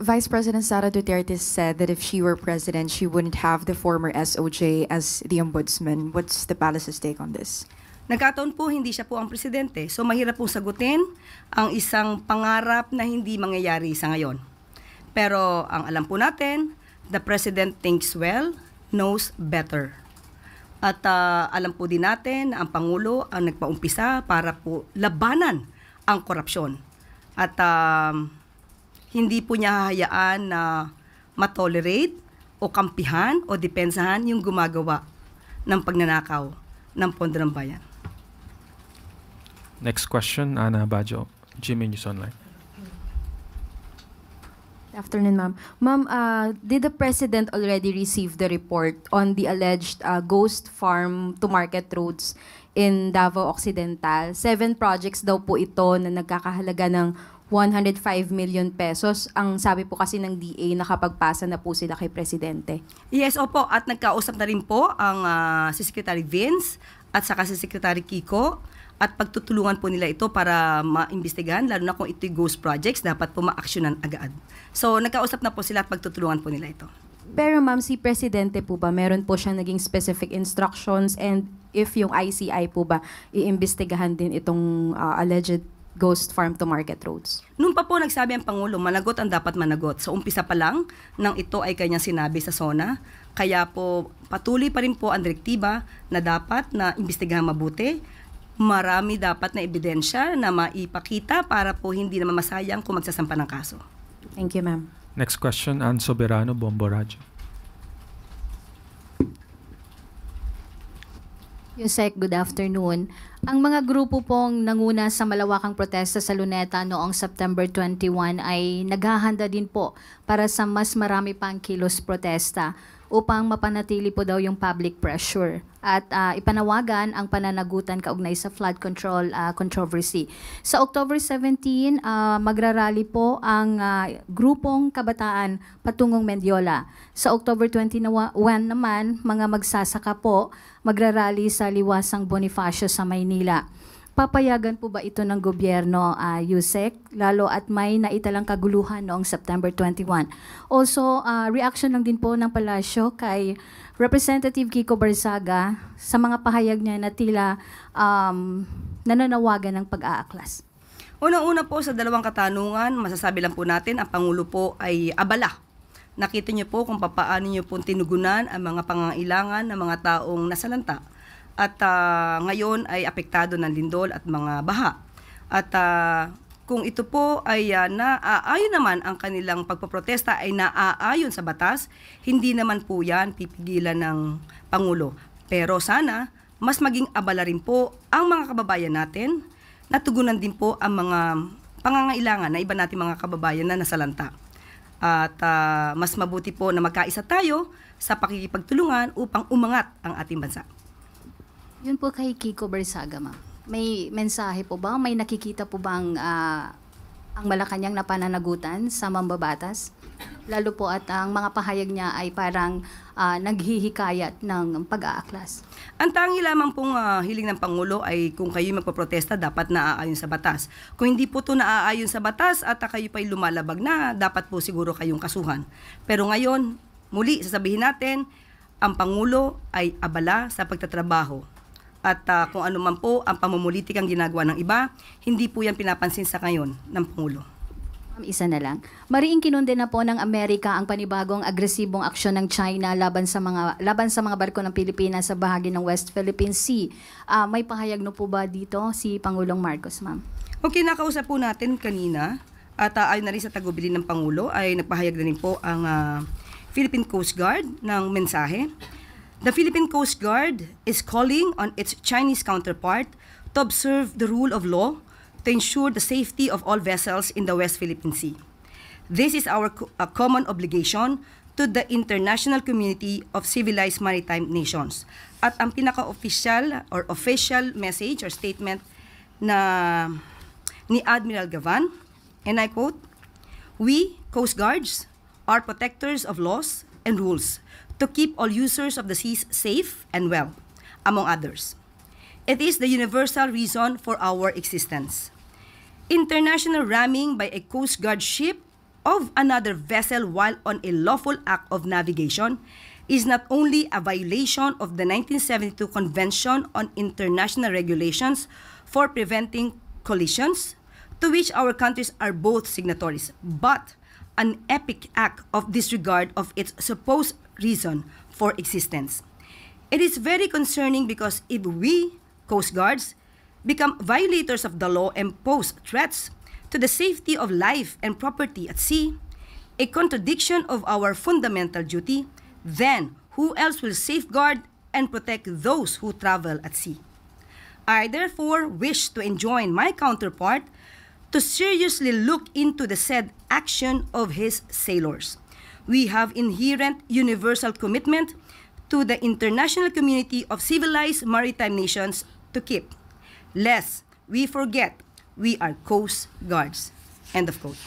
Vice President Sara Duterte said that if she were president, she wouldn't have the former SOJ as the ombudsman. What's the palace's take on this? Nagkataon po, hindi siya po ang presidente. So mahirap pong sagutin ang isang pangarap na hindi mangyayari sa ngayon. Pero ang alam po natin, the president thinks well, knows better. At alam po din natin na ang Pangulo ang nagpaumpisa para po labanan ang korupsyon. At hindi po niya hahayaan na matolerate o kampihan o depensahan yung gumagawa ng pagnanakaw ng pondo ng bayan. Next question, Ana Bajo, GMA News Online. Good afternoon, ma'am. Ma'am, did the President already receive the report on the alleged ghost farm to market roads in Davao Occidental? 7 projects daw po ito na nagkakahalaga ng 105 million pesos. Ang sabi po kasi ng DA, nakapagpasa na po sila kay Presidente. Yes, opo. At nagkausap na rin po ang si Secretary Vince at saka si Secretary Kiko. At pagtutulungan po nila ito para maimbestigahan, lalo na kung ito'y ghost projects, dapat po ma-actionan agad. So, nagkausap na po sila at pagtutulungan po nila ito. Pero ma'am, si Presidente po ba, meron po siyang naging specific instructions, and if yung ICI po ba, iimbestigahan din itong alleged ghost farm to market roads? Noon pa po nagsabi ang Pangulo, managot ang dapat managot. So umpisa pa lang nang ito ay kanyang sinabi sa SONA. Kaya po patuloy pa rin po ang direktiba na dapat na imbestigahan mabuti. Marami dapat na ebidensya na maipakita para po hindi naman masayang kung magsasampa ng kaso. Thank you, ma'am. Next question, Ann Soberano, Bombo Radyo. Yusek, good afternoon. Ang mga grupo pong nanguna sa malawakang protesta sa Luneta noong September 21 ay naghahanda din po para sa mas marami pang kilos protesta upang mapanatili po daw yung public pressure at ipanawagan ang pananagutan kaugnay sa flood control controversy. Sa October 17, magrarally po ang grupong kabataan patungong Mendiola. Sa October 21 naman, mga magsasaka po magrarally sa Liwasang Bonifacio sa Maynila. Papayagan po ba ito ng gobyerno, Yusek, lalo at may naitalang kaguluhan noong September 21? Also, reaction lang din po ng Palasyo kay Representative Kiko Barzaga sa mga pahayag niya na tila nananawagan ng pag-aaklas. Unang-una po sa dalawang katanungan, masasabi lang po natin, ang Pangulo po ay abala. Nakita niyo po kung paano niyo po tinugunan ang mga pangangailangan ng mga taong nasalanta. At ngayon ay apektado ng lindol at mga baha. At kung ito po ay naaayon naman ang kanilang pagpoprotesta ay naaayon sa batas, hindi naman po yan pipigilan ng Pangulo. Pero sana mas maging abala rin po ang mga kababayan natin, natugunan din po ang mga pangangailangan na iba natin mga kababayan na nasalanta. At mas mabuti po na magkaisa tayo sa pakikipagtulungan upang umangat ang ating bansa. Yun po kay Kiko Barzaga, ma'am. May mensahe po ba? May nakikita po bang ang Malacanang na pananagutan sa mambabatas? Lalo po at ang mga pahayag niya ay parang naghihikayat ng pag-aaklas. Ang tangi lamang pong hiling ng Pangulo ay kung kayo magpoprotesta, dapat naaayon sa batas. Kung hindi po ito naaayon sa batas at kayo pa'y lumalabag na, dapat po siguro kayong kasuhan. Pero ngayon, muli sasabihin natin, ang Pangulo ay abala sa pagtatrabaho. At kung ano man po ang pamumulitikang ginagawa ng iba, hindi po yan pinapansin sa ngayon ng Pangulo. Isa na lang. Mariing kinunde na po ng Amerika ang panibagong agresibong aksyon ng China laban sa mga barko ng Pilipinas sa bahagi ng West Philippine Sea. May pahayag no po ba dito si Pangulong Marcos, ma'am? Okay, nakausap po natin kanina at ayon na rin sa tagubilin ng Pangulo ay nagpahayag na rin po ang Philippine Coast Guard ng mensahe. The Philippine Coast Guard is calling on its Chinese counterpart to observe the rule of law to ensure the safety of all vessels in the West Philippine Sea. This is our common obligation to the international community of civilized maritime nations. At ang pinaka-official or official message or statement na ni Admiral Gavan, and I quote, "We, Coast Guards, are protectors of laws and rules to keep all users of the seas safe and well, among others. It is the universal reason for our existence. International ramming by a Coast Guard ship of another vessel while on a lawful act of navigation is not only a violation of the 1972 Convention on International Regulations for Preventing Collisions, to which our countries are both signatories, but an epic act of disregard of its supposed reason for existence. It is very concerning because if we, Coast Guards, become violators of the law and pose threats to the safety of life and property at sea, a contradiction of our fundamental duty, then who else will safeguard and protect those who travel at sea? I therefore wish to enjoin my counterpart to seriously look into the said action of his sailors. We have inherent universal commitment to the international community of civilized maritime nations to keep, lest we forget we are Coast Guards. End of quote.